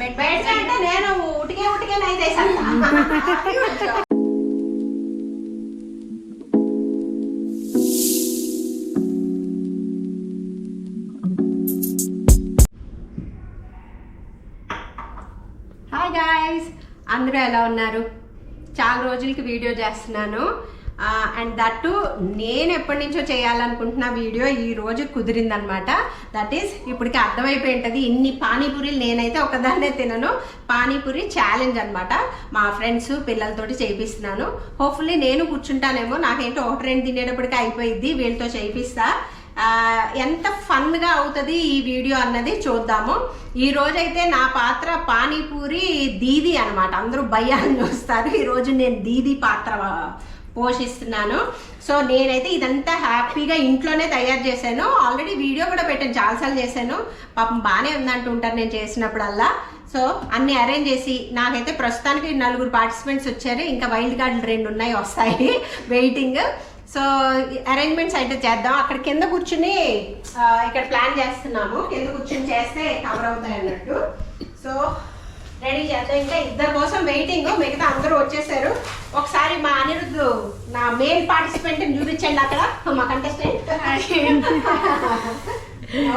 బయట అంటే నేను ఉటికే నైతే హాయ్ గాయ్స్, అందరూ ఎలా ఉన్నారు? చాలా రోజులకి వీడియో చేస్తున్నాను. అండ్ దట్టు నేను ఎప్పటి నుంచో చేయాలనుకుంటున్న వీడియో ఈ రోజు కుదిరిందనమాట. దట్ ఈస్ ఇప్పటికి అర్థమైపోయి ఉంటుంది. ఇన్ని పానీపూరీలు నేనైతే ఒకదాన్నే తినను. పానీపూరి ఛాలెంజ్ అనమాట. మా ఫ్రెండ్స్ పిల్లలతోటి చేయిస్తున్నాను. హోప్ఫుల్లీ నేను కూర్చుంటానేమో, నాకేంటో ఒకటి రెండు తినేటప్పటికి అయిపోయిద్ది. వీళ్ళతో చేయిస్తా. ఎంత ఫన్గా అవుతుంది ఈ వీడియో అన్నది చూద్దాము. ఈ రోజైతే నా పాత్ర పానీపూరి దీది అనమాట. అందరూ భయ్యాన్ని చూస్తారు. ఈరోజు నేను దీది పాత్ర పోషిస్తున్నాను. సో నేనైతే ఇదంతా హ్యాపీగా ఇంట్లోనే తయారు చేశాను. ఆల్రెడీ వీడియో కూడా పెట్టాను, చాలాసార్లు చేశాను. పాపం బాగానే ఉందంటుంటారు నేను చేసినప్పుడల్లా. సో అన్నీ అరేంజ్ చేసి నాకైతే ప్రస్తుతానికి 4 పార్టిసిపెంట్స్ వచ్చారు. ఇంకా వైల్డ్ కార్డులు 2 ఉన్నాయి, వస్తాయి వెయిటింగ్. సో అరేంజ్మెంట్స్ అయితే చేద్దాం. అక్కడ కింద కూర్చుని ఇక్కడ ప్లాన్ చేస్తున్నాము. కింద కూర్చుని చేస్తే కవర్ అవుతాయి అన్నట్టు. సో రెడీ చేద్దాం. ఇంకా ఇద్దరు కోసం వెయిటింగ్, మిగతా అందరూ వచ్చేసారు. ఒకసారి మా అనిరుద్ధు నా మెయిన్ పార్టిసిపెంట్ చూపించండి అక్కడ, మా contestant.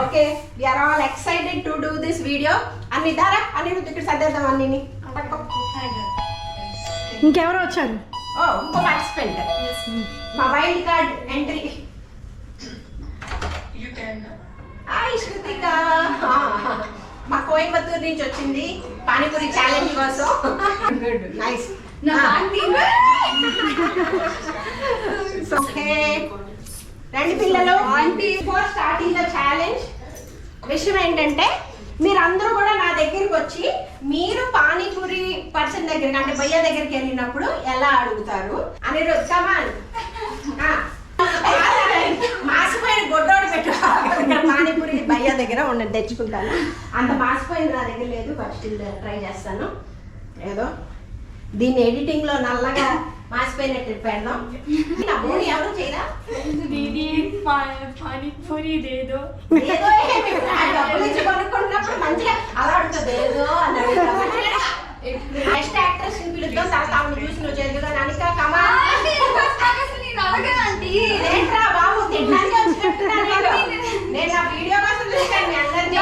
Okay, we're all excited to do this video. అన్ని దారా అనిరుద్ధు ఇక్కడ సర్దేద్దాం అన్ని. ఇంకెవరు వచ్చారు? ఓ ఇంకో పార్టిసిపెంట్, మా వైల్డ్ కార్డ్ ఎంట్రీ. శృతిక మా కోయంబత్తూరు నుంచి వచ్చింది పానీపూరి ఛాలెంజ్ కోసం. నైస్. రండి పిల్లలు, బిఫోర్ స్టార్టింగ్ ద ఛాలెంజ్ విషయం ఏంటంటే మీరందరూ కూడా నా దగ్గరికి వచ్చి మీరు పానీపూరి పర్సన్ దగ్గరికి అంటే భయ్య దగ్గరికి వెళ్ళినప్పుడు ఎలా అడుగుతారు అని కమాన్ మాసిపోయిన గొడ్డోడు పెట్టు. పానీపూరి భయ్య దగ్గర ఉండండి, తెచ్చుకుంటాను. అంత మాసిపోయింది నా దగ్గర లేదు, బట్ స్టిల్ ట్రై చేస్తాను. ఏదో దీన్ని ఎడిటింగ్ లో నల్లగా మాసిపోయినట్టు పెడదాం. ఎవరు చేయరా పానీపూరి ఏదో ఏదో డబ్బులు ఇచ్చి కొనుక్కున్నప్పుడు మంచిగా అలా అడుగుతుంది ఏదో అని. నెక్స్ట్ యాక్ట్రెస్ ని పిలుద్దాం. తర్వాత ఆమెను చూసి నువ్వు చేద్దుగా అనిక కమా. ఏంట్రా బాబు, తినడానికి వచ్చినట్టున్నా నేను నా వీడియో కోసం చూసాను మీ అందరినీ.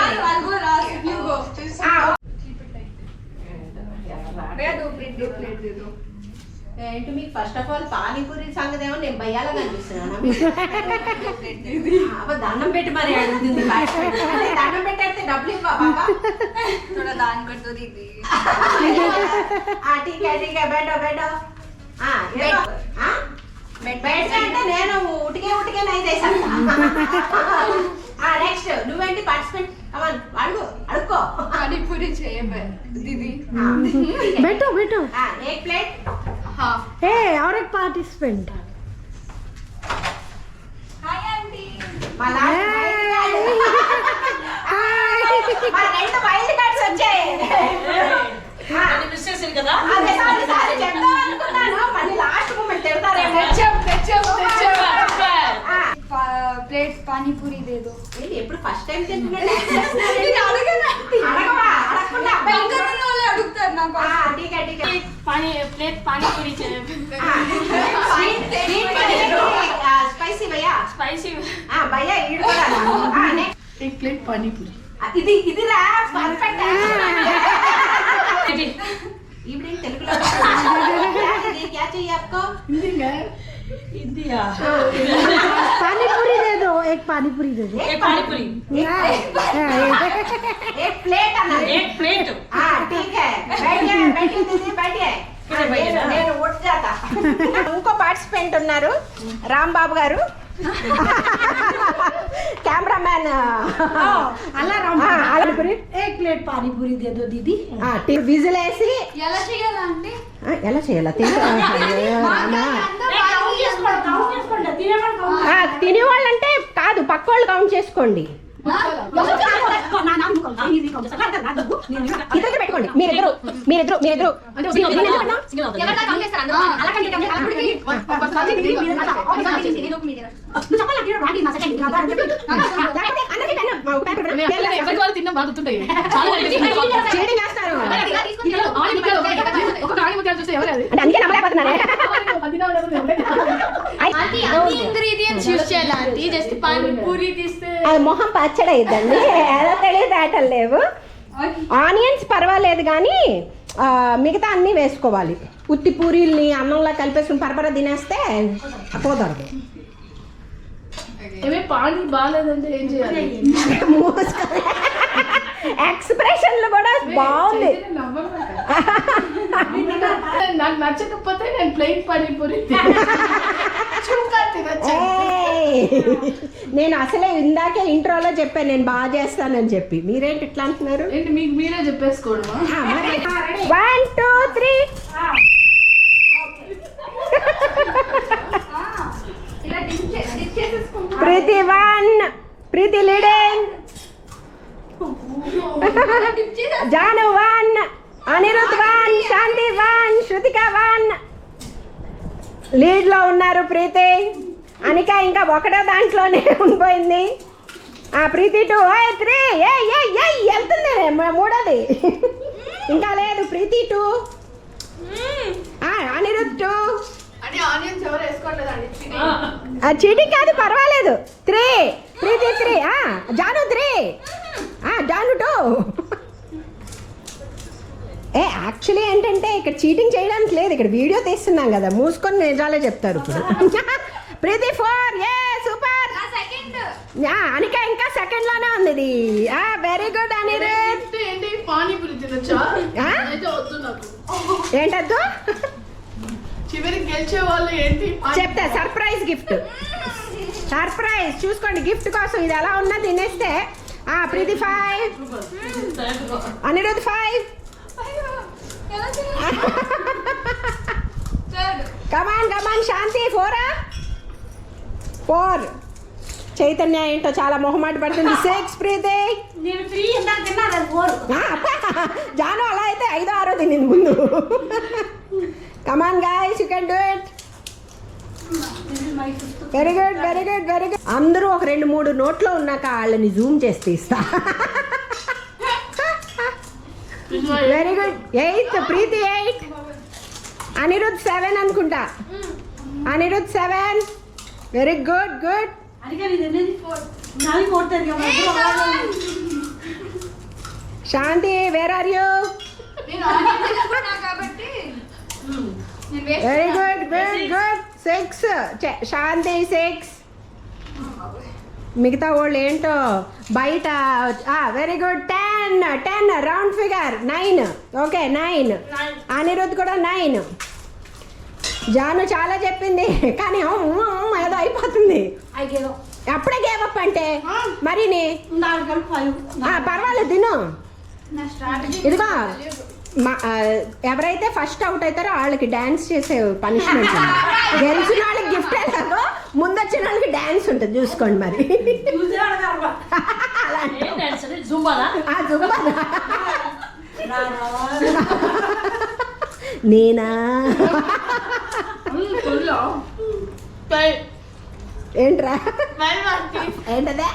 ఏంటి మీకు ఫస్ట్ ఆఫ్ ఆల్ పానీపూరి సంగతి ఏమో నేను భయ్యాలా కనిపిస్తున్నాను. దండం పెట్టి మరి అడుగుతుంది. దండం పెట్టేస్తే డబ్బులు ఇవ్వ బాబా. దాని కొడుతుంది టీకే బెడో బెడో బెడ్ అంటే నేను ఉటికే నైతే. నెక్స్ట్ నువ్వేంటి పార్టిసిపెంట్ అడుక్కో. పానీపూరి दीदी बैठो बैठो। एक प्लेट। हाँ ए और एक पार्टिसिपेंट। Hi aunty. मला రెండు వైల్డ్ కార్డ్స్ వచ్చాయి. అది మిస్ చేసింది కదా. అదే సారీ చెప్దాం అనుకున్నాను, మళ్ళీ లాస్ట్ మూమెంట్ తిడతారే. ప్లేట్ పానీపూరి दे दो। ఏంటి ఎప్పుడు ఫస్ట్ టైం తింటున్నాడు? అడుగుతారు నాకు. ఠీక్ హై ఠీక్ హై. ప్లేట్ పానీపూరి స్పైసీ భయ్యా. స్పైసీ భయ్యా ఈడు కూడా. एक प्लेट पानी पूरी। ఇది రా పర్ఫెక్ట్. ఈవినింగ్ తెలుగులో क्या चाहिए आपको? हिंदी पानी पूरी दे दो, एक पानी पूरी दे दो। एक पानी पूरी एक प्लेट है ना, एक प्लेट। हाँ ठीक है, बैठिए दीदी बैठिए। నేను ఉठ जाता। ఇంకో పార్టిసిపెంట్ ఉన్నారు రాంబాబు గారు, కెమెరామ్యాన్. అలా రాంబాబు एक प्लेट पानी पूरी दे दो दीदी। విజిల్ వేసి ఎలా చేయాలా అండి? ఎలా చేయాలా తినేవాళ్ళంటే కాదు, పక్క వాళ్ళు కౌంట్ చేసుకోండి. ఇద్దరు పెట్టుకోండి, మీరిద్దరు తిన్నా బాగుంటాయి. చీటింగ్ వేస్తారు. అంటే అందుకే నమ్మలేకపోతున్నానే. ఆంటీ అన్ని ఇంగ్రీడియంట్స్ యూస్ చేయాలి ఆంటీ జస్ట్ పానీపూరి తీస్తే అది మొహం పచ్చడి అయిద్దండి, ఏదో తెలియదాటలు లేవు. ఆనియన్స్ పర్వాలేదు కానీ మిగతా అన్నీ వేసుకోవాలి. ఉత్తి పూరీల్ని అన్నంలో కలిపేసుకుని పరపర తినేస్తే కుదరదు. ఏమే పానీ బాగాలేదంటే ఏం చేయాలి? ఎక్స్ప్రెషన్లు కూడా బాగుంది. నాకు నచ్చకపోతే నేను ప్లెయిన్ పానీపూరి ఏయ్! నేను అసలే ఇందాకే ఇంట్రోలో చెప్పాను నేను బాగా చేస్తానని చెప్పి, మీరేంటి ఇట్లా అంటున్నారు? ఏంటి మీకు మీరే చెప్పేసుకోవడమా? 1 2 3 ఇలా డిప్ చేసేసుకుంటా. ప్రీతి 1, ప్రీతి లీడింగ్, జాను 1, అనిరుద్ 1, శాంతి 1, శృతిక 1. లీడ్లో ఉన్నారు ప్రీతి. అనిక ఇంకా ఒకటో దాంట్లోనే ఉండిపోయింది. ప్రీతి 2, 3 వెళ్తుంది మూడోది. ఇంకా లేదు ప్రీతి 2, అనిరుద్ 2. అంటే ఆనియన్స్ ఎవరు వేసుకోవట్లేదండి. చీటింగ్ కాదు పర్వాలేదు. 3 ప్రీతి 3, జాను 3, జాను 2. యాక్చువల్లీ ఏంటంటే ఇక్కడ చీటింగ్ చేయడానికి లేదు, ఇక్కడ వీడియో తీస్తున్నాం కదా, మూసుకొని నిజాలే చెప్తారు ఇప్పుడు. ప్రీతి 4, సూపర్. సెకండ్ అనిక ఇంకా సెకండ్ లోనే ఉంది ఇది. Very good Anirudh. ఏంటి పానీపూరి తినొచ్చా? ఆ? అయితే వద్దు నాకు. ఏంటద్దు చివరికి గెలిచే వాళ్ళు ఏంటి? చెప్తా, సర్ప్రైజ్ గిఫ్ట్. సర్ప్రైజ్ చూసుకోండి గిఫ్ట్ కోసం. ఇది ఎలా ఉన్నా తినేస్తే. ప్రీతి 5, అనిరుద్ 5. ఎలా చేయాలి? థర్డ్ కమాన్ శాంతి 4. చైతన్య ఏంటో చాలా మొహమాట పడుతుంది. 6 ప్రీతి. నేను ఫ్రీ ఇందాక తిన్నాను అది 4. జాను అలా అయితే 5 6 తినింది ముందు. Come on guys, you can do it. Very good very good very good. అందరూ ఒక 2-3 నోట్లో ఉన్నాక వాళ్ళని జూమ్ చేసి తీస్తా. Very good. 8 ప్రీతి 8, అనిరుద్ 7 అనుకుంటా. అనిరుద్ 7. Very good good. అందుకే నేను తినేది 4. నాది 4 కదా. శాంతి వేర్ ఆర్ యూ? నేను ఆనియన్స్ వేసుకున్నా కాబట్టి నేను waste very good good good. 6 శాంతి 6. మిగతా వాళ్ళు ఏంటో బయట. Very good. 10 round figure. 9 okay 9. Anirudh కూడా 9. జాను చాలా చెప్పింది కానీ ఏదో అయిపోతుంది. అయిగేదో అప్పుడే గేవప్ అంటే మరి నాలుగు కలిపి 5. పర్వాలేదు తిను. నా స్ట్రాటజీ ఇదిగో ఎవరైతే ఫస్ట్ అవుట్ అవుతారో వాళ్ళకి డాన్స్ చేసే పనిష్మెంట్. గెలిచిన వాళ్ళకి గిఫ్ట్ ఎలాగో ముందు వచ్చిన వాళ్ళకి డాన్స్ ఉంటుంది చూసుకోండి మరి. జుంబానా? జుంబా నేనా ఏంట్రా ఏంటదే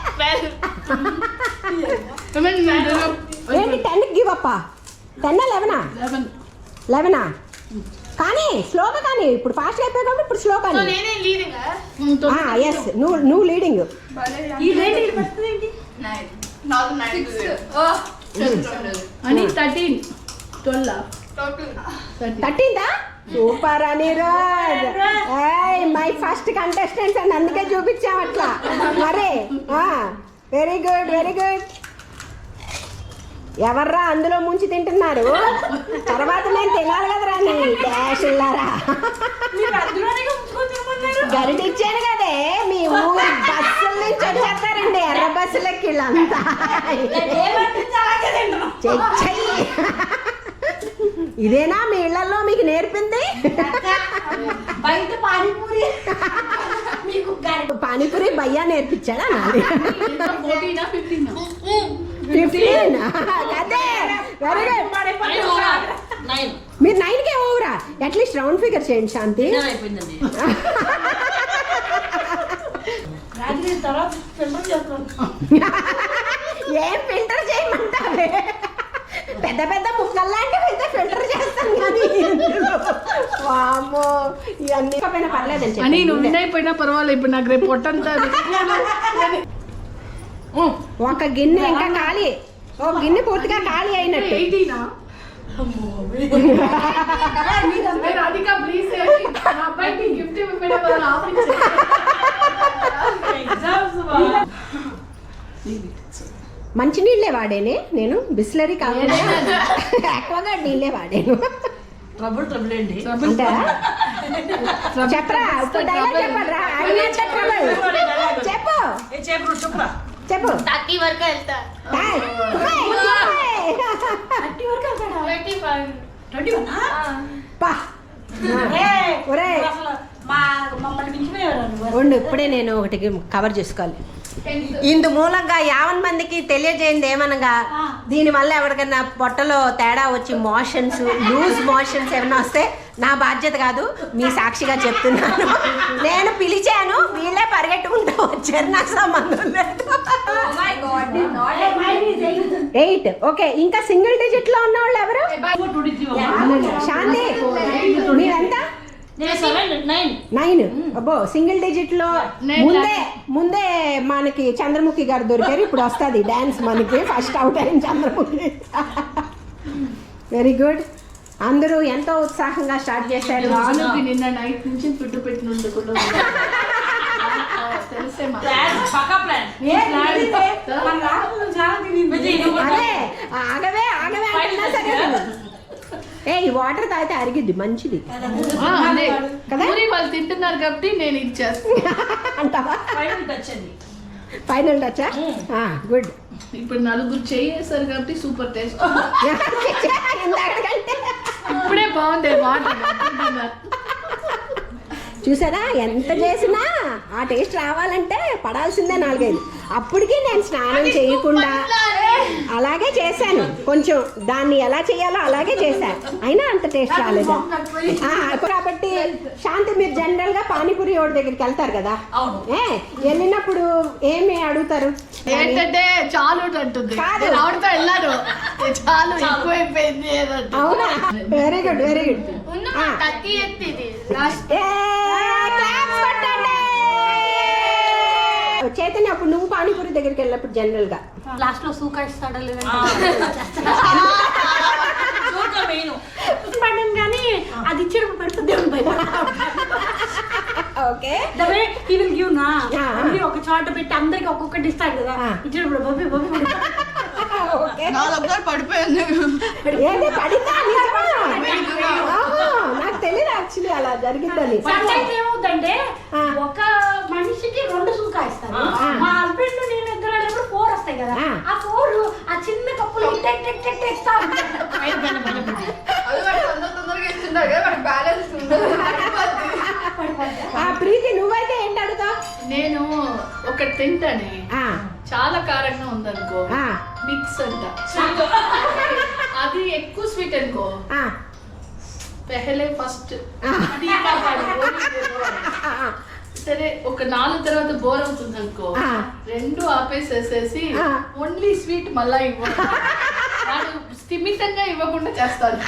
ఏంటి 10కి గివ్ అప్పా? 10 11 11 కానీ స్లోగా కానీ ఇప్పుడు ఫాస్ట్ అయిపోయి కాబట్టి ఇప్పుడు స్లో కానీ. నేనే లీడింగ్ ఎస్ నువ్వు లీడింగ్. ఈ రేట్ ఇది వస్తుంది ఏంటి? 6 అని 13 12 టోటల్ 13దా? Super Anirudh. My first contestants అని అందుకే చూపించాం అట్లా మరి. Very good very good. ఎవర్రా అందులో ముంచి తింటున్నారు? తర్వాత నేను తినాలి కదరా నీ డాషుల్లారా. గరిట ఇచ్చాను కదే, మీ ఊరు బస్సుల నుంచి వచ్చేస్తారండి ఎర్ర బస్సులకి వీళ్ళంతా. చెయ్యి. ఇదేనా మీ ఇళ్లలో మీకు నేర్పింది? బయట పానీపూరి మీకు పానీపూరి భయ్యా నేర్పించాడా? నాది 14 15 15. అదే వెరీ గుడ్. మీరు 9కే ఓవరా? అట్లీస్ట్ రౌండ్ ఫిగర్ చేయండి శాంతి. అయిపోయిందండి. రాత్రి తర్వాత ఫిల్టర్ చేస్తాను. ఏం ఫిల్టర్ చేయమంటావే? పెద్ద పెద్ద ముక్కలు లాంటివి అయితే ఫిల్టర్ చేస్తాను కానీ వామ్మో ఇవన్నీ పైన పర్లేదని అని చెప్పి నువ్వు వినైపోయినా పర్వాలేదు ఇప్పుడు నాకు రేపు పొట్టంతా ఒక గిన్నె ఇంకా ఖాళీ ఒక గిన్నె పూర్తిగా ఖాళీ అయినట్టు 18 రాధిక ప్లీజ్ నా అబ్బాయికి గిఫ్ట్ ఇవ్వడం వల్ల ఆపించే మంచి నీళ్ళే వాడేనే నేను బిస్లరీ కాకుండా ఎక్కువగా నీళ్ళే వాడాను ట్రబుల్ అండి అంటే చెప్పరా ఇప్పుడు డైలాగ్ చెప్పరా చెప్పు చెప్పురా చెప్పు థర్టీ వరకు వెళ్తా హాయ్. అట్టి వరకు వెళ్తాడా 25 పా. ఒరేయ్ అసలు మమ్మల్ని మించిపోయారు ఉండు ఇప్పుడే నేను ఒకటి కవర్ చేసుకోవాలి ఇందు మూలంగా 50 మందికి తెలియజేయండి ఏమనగా దీనివల్ల ఎవరికైనా పొట్టలో తేడా వచ్చి మోషన్స్ లూజ్ మోషన్స్ ఏమైనా వస్తే నా బాధ్యత కాదు మీ సాక్షిగా చెప్తున్నాను నేను పిలిచాను వీళ్ళే పరిగెట్టుకుంటూ వచ్చారు నాకు సంబంధం లేదు 8 ఓకే ఇంకా సింగిల్ డిజిట్ లో ఉన్న వాళ్ళు ఎవరు శాంతి మీరెంత 9 అబ్బో సింగిల్ డిజిట్ లో ముందే మనకి చంద్రముఖి గారు దొరికారు ఇప్పుడు వస్తుంది డాన్స్ మనకి ఫస్ట్ అవుట్ అయిన చంద్రముఖి వెరీ గుడ్ అందరూ ఎంతో ఉత్సాహంగా స్టార్ట్ చేశారు రానుకి నిన్న నైట్ నుంచి ఫుడ్ పెట్టిన ఉండకుండా తెలిసే అదే ఆగవే అంటున్నా సరే ఏ ఈ వాటర్ తాగితే అరిగిద్ది మంచిది కదా? పూరి వాళ్ళు తింటున్నారు కాబట్టి నేను ఇచ్చేస్తాను అంటావా ఫైనల్ టచా గుడ్ ఇప్పుడు నలుగురు చేయేస్తారు కాబట్టి సూపర్ టేస్ట్ ఇందాకంటే ఇప్పుడే బాగుంది వాటర్ చూసారా ఎంత చేసినా ఆ టేస్ట్ రావాలంటే పడాల్సిందే 4-5 అప్పటికి నేను స్నానం చేయకుండా అలాగే చేశాను కొంచెం దాన్ని ఎలా చేయాలో అలాగే చేశాను అయినా అంత టేస్ట్ రాలేదు కాబట్టి శాంతి మీరు జనరల్ గా పానీపూరి వాడి దగ్గరికి వెళ్తారు కదా వెళ్ళినప్పుడు ఏమి అడుగుతారు ఏంటంటే చాలు అంటుంది కాదు. నేను ఆవిడతో వెళ్ళాను చాలు ఎక్కువైపోయింది అవునా వెరీ గుడ్ వెరీ గుడ్ ఉన్న 30 ఎత్తిది చైతన్య అప్పుడు నువ్వు పానీపూరి దగ్గరికి వెళ్ళినప్పుడు జనరల్ గా లాస్ట్ లో సూకా ఇస్తాడా పడ్డాను కానీ అది ఇచ్చేటప్పుడు పెడుతుంది ఓకే దవే ఈ విల్ గివ్ నా Yeah. అన్ని ఒక చోట పెట్టి అందరికి ఒక్కొక్కటి ఇస్తాడు కదా ఇచ్చేటప్పుడు బొబ్బి ఓకే పడిపోయింది ఏంటి పడిందా నిజమా? ఆహా, నాకు తెలియదు యాక్చువల్లీ అలా జరిగిందని సంటైమ్స్ ఏమవుతుందంటే ఆ. ఒక మనిషికి 2 సూకా ఇస్తారు ఆ. మా హస్బెండ్ నేను ఇద్దరు వెళ్ళినప్పుడు 4 వస్తాయి కదా ఆ. ఆ 4 ఆ చిన్న కప్పులు ఇస్తా ప్రీతి నువ్వైతే ఏంటి అడుగుతావు నేను ఒకటి తింటానే ఆ, చాలా కారంగా ఉందనుకో ఆ, మిక్స్ అంట అది ఎక్కువ స్వీట్ అనుకో ఆ, పెహలే ఫస్ట్ ఆ. సరే ఒక 4 తర్వాత బోర్ అవుతుంది అనుకో ఆ. 2 ఆపేసేసేసి ఆ. ఓన్లీ స్వీట్ మళ్ళా ఇవ్వను వాడు స్థిమితంగా ఇవ్వకుండా చేస్తాను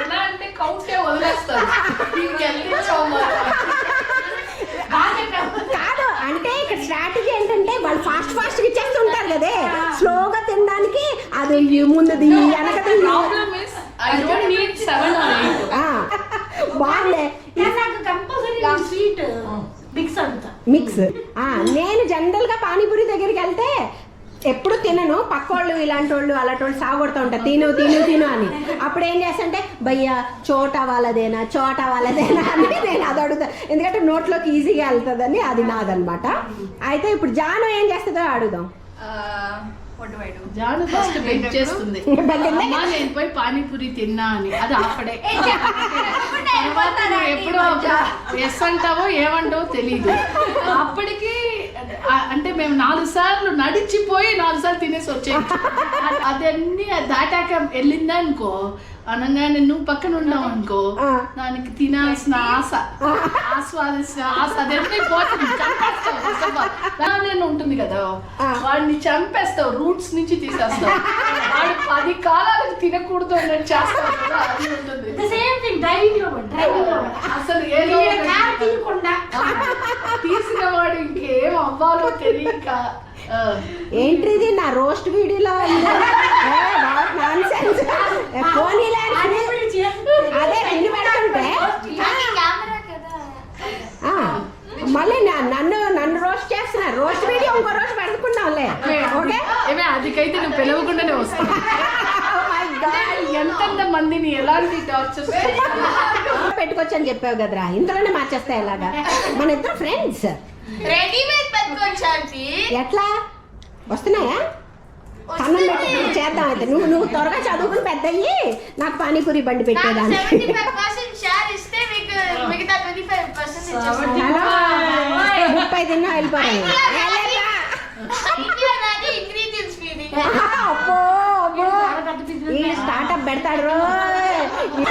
ఎలా అంటే కౌంటే వదిలేస్తాను కాదు అంటే ఇక్కడ స్ట్రాటజీ ఏంటంటే వాళ్ళు ఫాస్ట్ గా ఇచ్చేస్తుంటారు కదే స్లోగా తినడానికి అది ముందుది వెనకది problem is I don't need 7 or 8 బాగుండే నాకు కంపల్సరీ స్వీట్ మిక్స్ అంతా మిక్స్ నేను జనరల్ గా పానీపూరి దగ్గరికి వెళ్తే ఎప్పుడు తినను పక్కోళ్ళు ఇలాంటి వాళ్ళు అలాంటి వాళ్ళు సాగొడుతూ ఉంటారు తిను అని అప్పుడు ఏం చేస్తాంటే భయ్యా చోటా వాళ్ళదేనా అని నేను అది అడుగుతా ఎందుకంటే నోట్లోకి ఈజీగా వెళ్తుందని అది నాదనమాట అయితే ఇప్పుడు జాను ఏం చేస్తుందో అడుగుదాం జాను ఫస్ట్ బెగ్ చేస్తుంది అమ్మా నేను పోయి పానీపూరి తిన్నా అని అది ఆపడే తర్వాత నువ్వు ఎప్పుడో ఎస్ అంటావో ఏమంటావో తెలీదు అప్పటికి అంటే మేము 4 సార్లు నడిచిపోయి 4 సార్లు తినేసి వచ్చే అదన్నీ దాటాక వెళ్ళిందా అనుకో అనగానే నువ్వు పక్కన ఉన్నావు అనుకో దానికి తినాల్సిన ఆశ ఆస్వాదించిన ఆశ అదే పోతుంది. చంపేస్తావు ఉంటుంది కదా వాడిని చంపేస్తావు, రూట్స్ నుంచి తీసేస్తావు. వాడు 10 కాలాలకు తినకూడదు అన్నట్టు చేస్తావు కదా, అది ఉంటుంది. అసలు ఏదో తీసిన వాడు ఇంకేం అవ్వాలో తెలియక ఏంటిది నా రోస్ట్ వీడియోలో అదే రెండు పెడుతుంటే మళ్ళీ నన్ను రోస్ట్ చేస్తున్నారు. రోస్ట్ వీడియో ఇంకో రోజు పెడుతున్నాంలే. ఓకే అదికైతే నువ్వు పిలవకుండానే వస్తావు. ఎంత మందిని ఎలాంటి టార్చర్ పెట్టుకోవచ్చని చెప్పావు కదరా, ఇంతలోనే మార్చేస్తా ఎలాగా? మన ఇద్దరు ఫ్రెండ్స్ రెడీమేడ్ పెట్టుకోవచ్చు. ఎట్లా వస్తున్నాయా? కన్నం పెట్టి చేద్దాం అయితే. నువ్వు త్వరగా చదువుకుని పెద్దయ్యి నాకు పానీపూరి బండి పెట్టేదాన్ని. 75% షేర్ ఇస్తే మీకు మిగతా 25% ఇచ్చేస్తాను. 30 తిన్నా వెళ్ళిపోయాను. ఇంగ్రీడియంట్స్ ఫీడింగ్ ఈ స్టార్ట్అప్ పెడతాడు రో.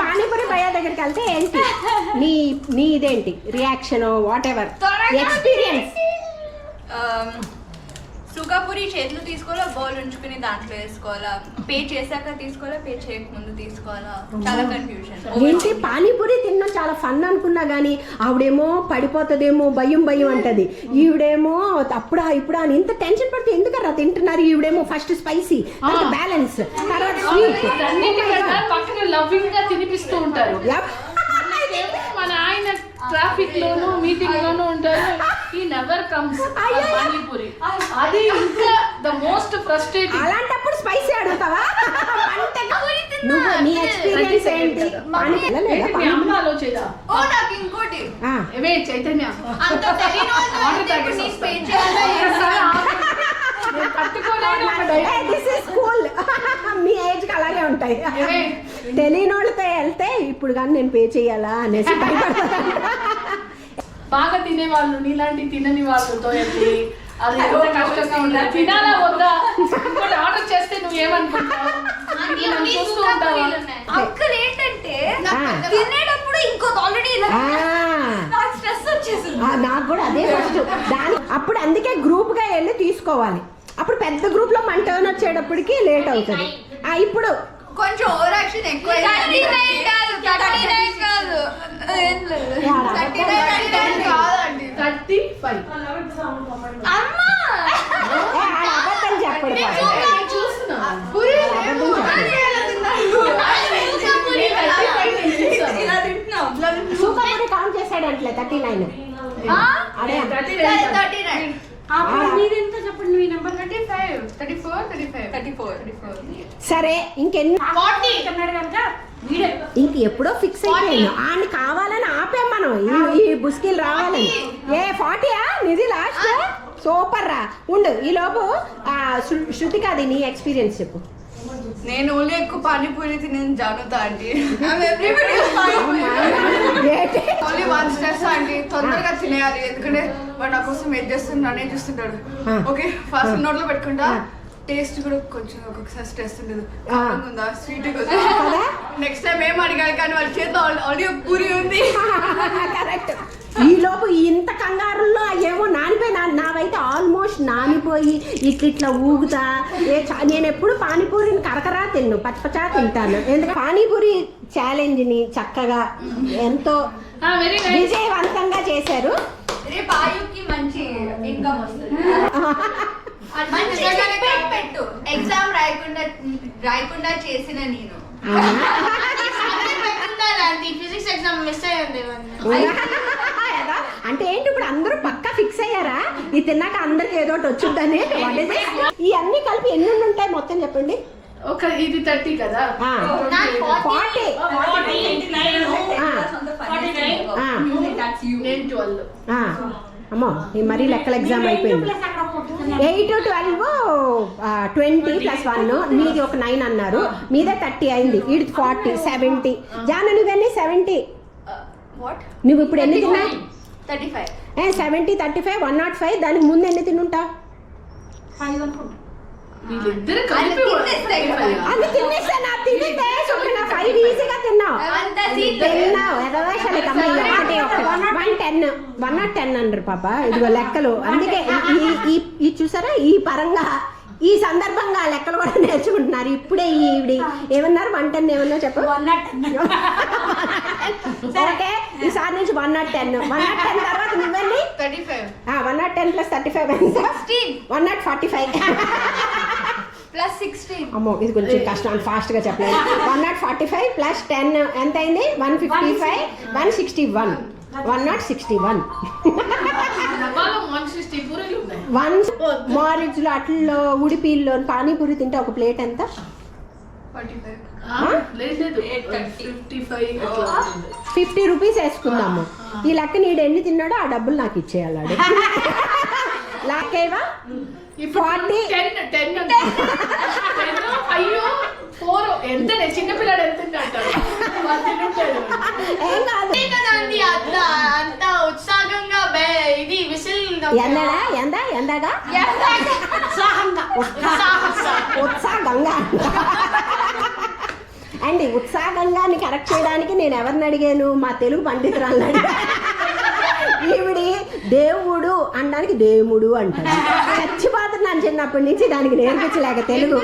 పానీపూరి భయ్యా దగ్గరికి వెళ్తే ఏంటి నీ ఇదేంటి రియాక్షన్, వాట్ ఎవర్ ఎక్స్పీరియన్స్? సుగాపూరి చేతులు తీసుకోవాలా, బౌల్ ఉంచుకుని దాంట్లో వేసుకోవాలా, పే చేశాక తీసుకోవాలా, పే చేయకముందు తీసుకోవాలా, చాలా కన్ఫ్యూజన్. ఏంటి పానీపూరి తిన్నా చాలా ఫన్ అనుకున్నా గానీ ఆవిడేమో పడిపోతుందేమో భయం అంటది, ఈవిడేమో అప్పుడా ఇప్పుడా అని ఇంత టెన్షన్ పడితే ఎందుకరా తింటున్నారు? ఈవిడేమో ఫస్ట్ స్పైసీ, బ్యాలెన్స్, తర్వాత స్వీట్, పక్కన లవ్వింగ్ గా తినిపిస్తూ ఉంటారు. మన ఆయన ట్రాఫిక్ లోను మీటింగ్ లోను ఉంటారు. ఈ నెవర్ కమ్స్ పానీపూరి. అది ఇంకా ద మోస్ట్ ఫ్రస్ట్రేటింగ్. అలాంటప్పుడు స్పైసీ అడుగుతావా? నువ్వు నీ ఎక్స్పీరియన్స్ ఏంటి? మీ అమ్మ ఆలోచేదా? ఓ నాకు ఇంకోటి ఏమే చైతన్య అంత తెలియని వాళ్ళు ఇప్పుడు నీ పే చేయాలా? మీ ఏజ్ కి అలాగే ఉంటాయి. తెలియని వాళ్ళతో వెళ్తే ఇప్పుడు కానీ నేను పే చెయ్యాలా అనేసి బాగా తినే వాళ్ళు నీలాంటి తినని వాళ్ళతో వెళ్ళి అది ఎంత కష్టంగా ఉంటుంది. తినాలా వద్దా ఇంకోటి ఆర్డర్ చేస్తే నువ్వేమనుకుంటావు? చూస్తూ ఉంటావా? అంకుల్ ఏంటంటే తినేటప్పుడు ఇంకోటి ఆల్రెడీ స్ట్రెస్ వచ్చేసింది. నాకు కూడా అదే ఫస్ట్ అప్పుడు అందుకే గ్రూప్ గా వెళ్ళి తీసుకోవాలి. అప్పుడు పెద్ద గ్రూప్ లో మన టర్న్ వచ్చేటప్పటికి లేట్ అవుతుంది. ఇప్పుడు కొంచెం ఓవర్ యాక్షన్ ఎక్కువ. 39 కాదు 35. అమ్మా అబద్ధం చెప్పడు. సూపర్ కౌంట్ చేశాడంట్లే 39. సరే ఇంకెన్ని ఇంక ఎప్పుడో ఫిక్స్ అయిపోయాను. ఆయన కావాలని ఆపాం మనం ఈ బుస్కిల్ రావాలని. 40యా నిధి లాస్ట్? సూపర్ రా. ఉండు ఈ లోపు శృతి కాదు నీ ఎక్స్పీరియన్స్ చెప్పు. నేను ఓన్లీ ఎక్కువ పానీపూరి తినేది జానుతా aunty. Only one stress aunty, తొందరగా తినేయాలి ఎందుకంటే వాడు నా కోసం వెయిట్ చేస్తున్నాడు, నేను చూస్తుంటాడు. ఓకే ఫస్ట్ నోట్లో పెట్టుకుంటా, టేస్ట్ కూడా కొంచెం ఒక్కొక్కసారి స్ట్రెస్ ఉండదు. ఉందా స్వీట్ కదా, నెక్స్ట్ టైం ఏం అడిగాలి కానీ వాళ్ళ చేతిలో ఆల్రెడీ పూరి ఉంది. కరెక్ట్. ఈ లోపు ఇంత కంగారుల్లో ఏమో నానిపోయి నావైతే ఆల్మోస్ట్ నానిపోయి ఇట్లా ఊగుతా. నేను ఎప్పుడు పానీపూరిని కరకరా తిన్ను, పచ్చపచ్చా తింటాను. ఎందుకంటే పానీపూరి ఛాలెంజ్ ని చక్కగా ఎంతో విజయవంతంగా చేశారు. రేపు ఆయుకి మంచి ఇన్కమ్ వస్తుంది. పెట్టు ఎగ్జామ్ రాయకుండా చేసిన నేను ఫిజిక్స్ ఎగ్జామ్ మిస్ అయ్యింది. అంటే ఏంటి ఇప్పుడు అందరూ పక్కా ఫిక్స్ అయ్యారా ఇది తిన్నాక అందరికి ఏదో ఒకటి వచ్చిందని? ఇవన్నీ కలిపి ఎన్ని ఉంటాయి మొత్తం చెప్పండి. ఒక ఇది 30 కదా, 40. నేను 12. అమ్మో మరీ లెక్కల ఎగ్జామ్ అయిపోయింది. 8, 12, 20 + 1 మీది ఒక 9 అన్నారు. మీదే 30 అయింది. ఇది 40, 70. జాను నువ్వెన్ని? 70. నువ్వు ఇప్పుడు ఎన్ని తిన్నా? 35. 70, 35, 105. దానికి ముందు ఎన్ని తినుంటావు? వీళ్ళిద్దరు కలిపి అది తినేసా నా తినితే చెప్పిన 5 ఈజీగా తిన్నావు ఎదవేశాలి కమ్మ. ఒకటి 110 అంటారు పాప. ఇదిగో లెక్కలు. అందుకే ఈ చూసారా, ఈ పరంగా ఈ సందర్భంగా లెక్కలు కూడా నేర్చుకుంటున్నారు ఇప్పుడే. ఈవిడి ఏమన్నారు 110 ఏమన్నా చెప్పు. ఓకే, ఈసారి నుంచి 110 తర్వాత నువ్వెళ్ళి 110 + 35 145 +16. అమ్మో ఇది కొంచెం కష్టం, ఫాస్ట్ గా చెప్పలేదు. 145 + 10 ఎంత అయింది? 155 161 161. మారిజ్ లో అట్లలో ఉడిపిల్లో పానీపూరి తింటే ఒక ప్లేట్ ఎంత? 50 రూపీస్ వేసుకుందాము. ఈ లెక్క నీడు ఎన్ని తిన్నాడో ఆ డబ్బులు నాకు ఇచ్చేయాలి. లాకేవా 40 ఎంత చిన్నపిల్లాడు ఎంత ఏం కాదు. అంత ఉత్సాహంగా ఇది విసిల్ ఎందగా ఉత్సాహంగా అండి. ఉత్సాహంగా కరెక్ట్ చేయడానికి నేను ఎవరిని అడిగాను? మా తెలుగు పండితురాలను అడిగాను. ఈవిడి దేవుడు అనడానికి దేవుడు అంటారు. చచ్చిపోతున్నాను చిన్నప్పటి నుంచి, దానికి నేర్పించలేక తెలుగు.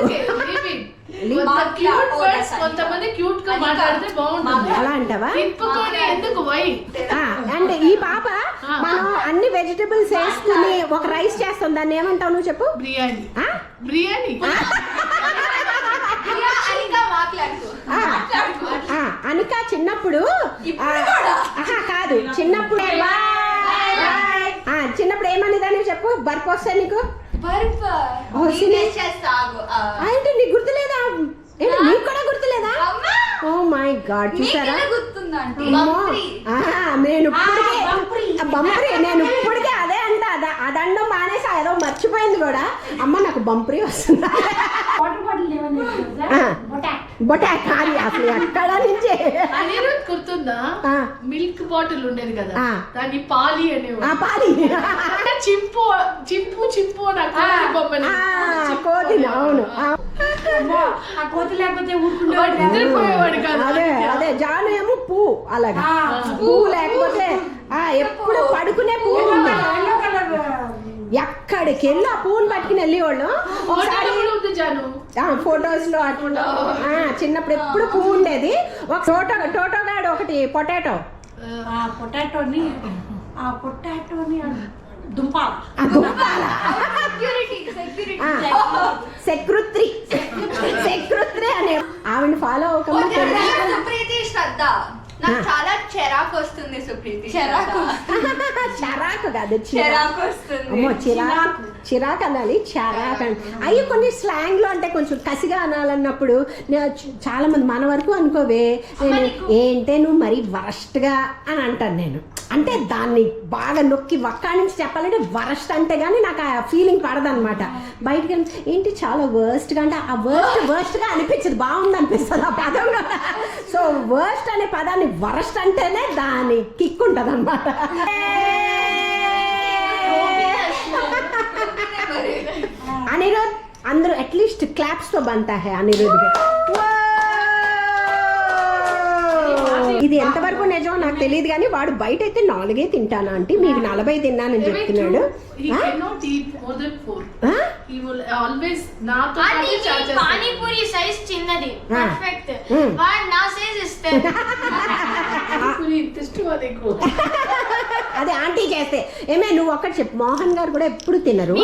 కొంతమంది క్యూట్ గా మాట్లాడితే బాగుంటుంది. అలా అంటావా? అండ్ ఈ పాప మనం అన్ని వెజిటబుల్స్ వేసుకుని ఒక రైస్ చేస్తాం, దాన్ని ఏమంటావు నువ్వు చెప్పు? బిర్యానీ. అనిక చిన్నప్పుడు కాదు, చిన్నప్పుడు ఏమనేదాన్ని చెప్పు? బర్ఫ్ వస్తా నీకు? అంటే నీకు గుర్తులేదా? నీకు కూడా గుర్తులేదా? ఓ మై గాడ్, చూసారా? నేను ఇప్పటికే అదే అంట. అదండం మానేసి ఏదో మర్చిపోయింది కూడా. అమ్మ నాకు బంప్రీ వస్తుంది. బొటాక్ అది అసలు ఎక్కడ నుంచి గుర్తుందా? మిల్క్ బాటిల్ ఉండేది కదా, దాన్ని పాలి అనేవారు. పాలి చింపు చింపు చింపు కోతిని. అవును, అదే జాను ఏమో పూ. అలాగా పువ్వు లేకపోతే ఎప్పుడు పడుకునే పువ్వు. ఎక్కడికి వెళ్ళి ఆ పువ్వుని పట్టుకుని వెళ్ళేవాళ్ళు. ఒకసారి ఫొటోస్ లో అట్లా చిన్నప్పుడు ఎప్పుడు పువ్వు ఉండేది. ఒక టోటోగాడు ఒకటి పొటాటోని సెక్రటరీ అనే ఆవిడ ఫాలో అవ్వకుండా నాకు చాలా చిరాకు వస్తుంది సుప్రీతి. చిరాకు కాదు, చిరాకు వస్తుంది. అమ్మో చిరాకు అనాలి, చిరాకు అని. అయ్యి కొన్ని స్లాంగ్ లో అంటే కొంచెం కసిగా అనాలన్నప్పుడు చాలా మంది మన వరకు అనుకోవే, నేను ఏంటే నువ్వు మరీ వరస్ట్ గా అని అంటాను నేను. అంటే దాన్ని బాగా నొక్కి ఒక్కడి నుంచి చెప్పాలంటే వరస్ట్ అంటే గానీ నాకు ఆ ఫీలింగ్ పడదనమాట. బయటకి ఏంటి చాలా వర్స్ట్ గా అంటే ఆ వర్స్ట్ గా అనిపించదు, బాగుంది అనిపిస్తుంది ఆ పదం కూడా. సో వర్స్ట్ అనే పదాన్ని వరస్ట్ అంటేనే దాని కిక్ ఉంటుంది అనమాట. అనిరుద్ అందరూ అట్లీస్ట్ క్లాప్స్ తో బంతా హై అనిరుద్కి. ఇది ఎంతవరకు నిజం నాకు తెలియదు కానీ వాడు బయట అయితే 4 తింటానా అంటే మీకు 40 తిన్నానని చెప్తున్నాడు. పానీపూరి సైజ్ చిన్నది, పర్ఫెక్ట్. వాడు నా సైజ్ ఇస్తే అది ఆంటీ చేస్తే ఏమే నువ్వు ఒక్కటి చెప్పు. మోహన్ గారు కూడా ఎప్పుడు తినరు.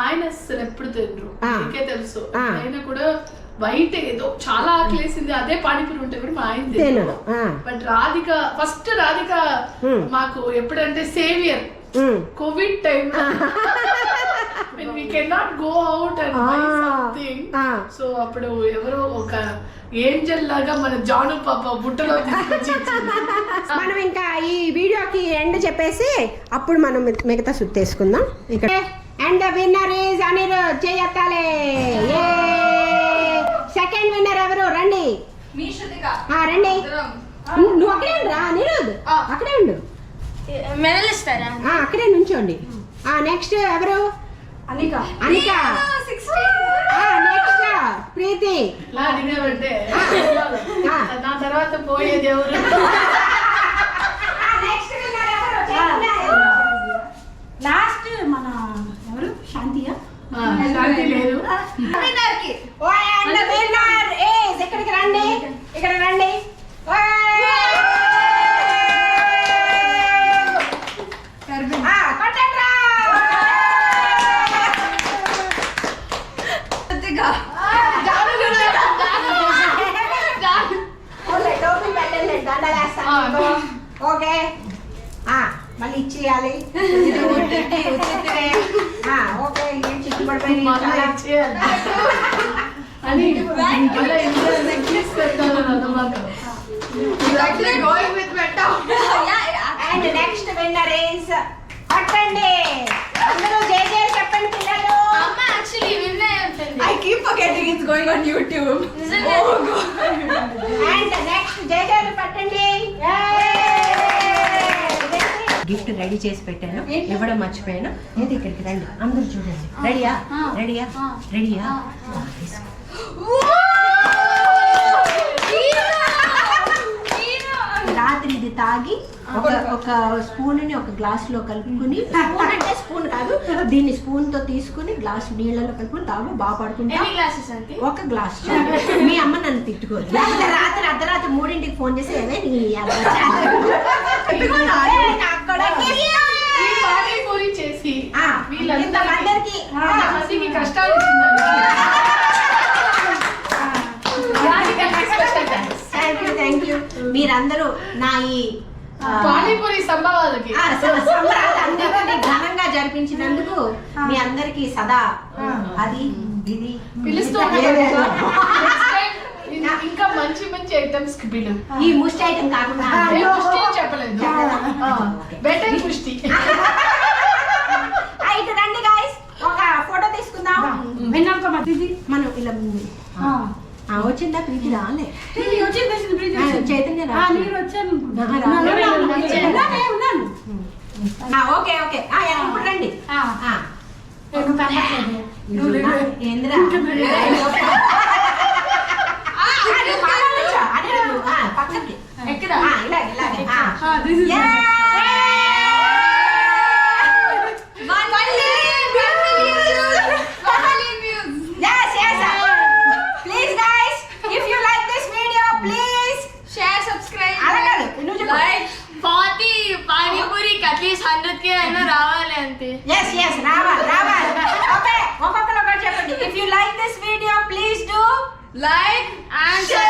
ఆయన ఎప్పుడు తినరు, తెలుసు. ఆయన కూడా బయట ఏదో చాలా ఆకలేసింది అదే పానీపూరి ఉంటే కూడా మా ఆయన తినరు. బట్ రాధిక మాకు ఎప్పుడంటే saviour Covid time we cannot go out and buy something. So అప్పుడు ఎవరో ఒక ఏంజల్ లాగా మన జాను పాప బుట్టలో తీసుకొచ్చి మనం ఇంకా ఈ వీడియోకి ఎండ్ చెప్పేసి అప్పుడు మనం మిగతా సుత్తేసుకుందాం. ఇక్కడ and the winner is Anirudh. చేయత్తాలే. సెకండ్ విన్నర్ ఎవరు? రండి రండి. నువ్వు అక్కడే ఉండురా అనిరుద్, అక్కడే ఉండు. మెడల్ ఇస్తారా? అక్కడే నుంచోండి. నెక్స్ట్ ఎవరు? అనిక. నెక్స్ట్ ప్రీతి ఇలా అడిగావంటే నా తర్వాత పోయేది ఎవరు? లాస్ట్ మన ఎవరు శాంతియా శాంతి లేదు. ఇక్కడికి రండి, ఇక్కడ రండి. ఓకే మళ్ళీ ఇచ్చేయాలి. ఓకే ఏం చిక్కుపడిపోయింది మళ్ళా ఇచ్చేయాలి. అని మళ్ళా ఇంట్లో నెక్లెస్ పెడతాను అన్నమాట. going with Meta. And next winner is పట్టండి అందరూ జై జై చెప్పండి పిల్లలు. అమ్మ యాక్చువల్లీ విన్ అయ్యి ఉంటుంది. I keep forgetting it's going on YouTube. నిజంగా అండ్ నెక్స్ట్ జై జైలు పట్టండి. గిఫ్ట్ రెడీ చేసి పెట్టాను, ఇవ్వడం మర్చిపోయాను. ఏది ఇక్కడికి రండి అందరూ చూడండి. రెడీయా రెడీయా రెడీయా రాత్రి ఇది తాగి ఒక స్పూన్ ని ఒక గ్లాస్ లో కలుపుకుని, స్పూన్ అంటే స్పూన్ కాదు, దీన్ని స్పూన్ తో తీసుకుని గ్లాస్ నీళ్ళలో కలుపుకుని తాగు, బాగా పడుకుంటా. ఎన్ని గ్లాసెస్ అంటే? ఒక గ్లాస్ చాలు. మీ అమ్మ నన్ను తిట్టుకోదు. లేకపోతే రాత్రి అర్ధరాత్రి 3ంటికి ఫోన్ చేసి ఏమే నీ ఈ పానీపూరి చేసి వీళ్ళందరికీ ఇంతమందికి కష్టాలు ఇచ్చిందండి. Thank you. మీరందరూ నా ఈ పానీపూరి సంభవాలకి సంబరాలందరినీ ఘనంగా జరిపించినందుకు మీ అందరికి సదా అది ఇది పిలుస్తూ ఇంకా మంచి మంచి ఐటమ్స్ కి పిలు. ఈ ముష్టి ఐటమ్ కాకుండా పుష్టి అని చెప్పలేదు, బెటర్ పుష్టి. అయితే రండి గాయ్స్ ఒక ఫోటో తీసుకుందాం. విన్నాక మధ్యది మనం ఇలా వచ్చిందా ప్రీతి రాలే చైతన్య మీరు వచ్చాను ఓకే ఓకే ఇప్పుడు రండి. ఏంద్రా పక్కకి ఎక్కడ? ఇలాగే ఇలాగే Yes, yes. Please guys, if you like this video, please share subscribe అలాగే నువ్వు చెప్పు. లైక్ 40 పానీపూరికి అట్లీస్ట్ 100K అయినా రావాలి అంతే. Yes, yes, రావాలి రావాలి. ఓకే ఒక్కొక్కరు ఒకటి చెప్పండి. If you like this video, please do like and share.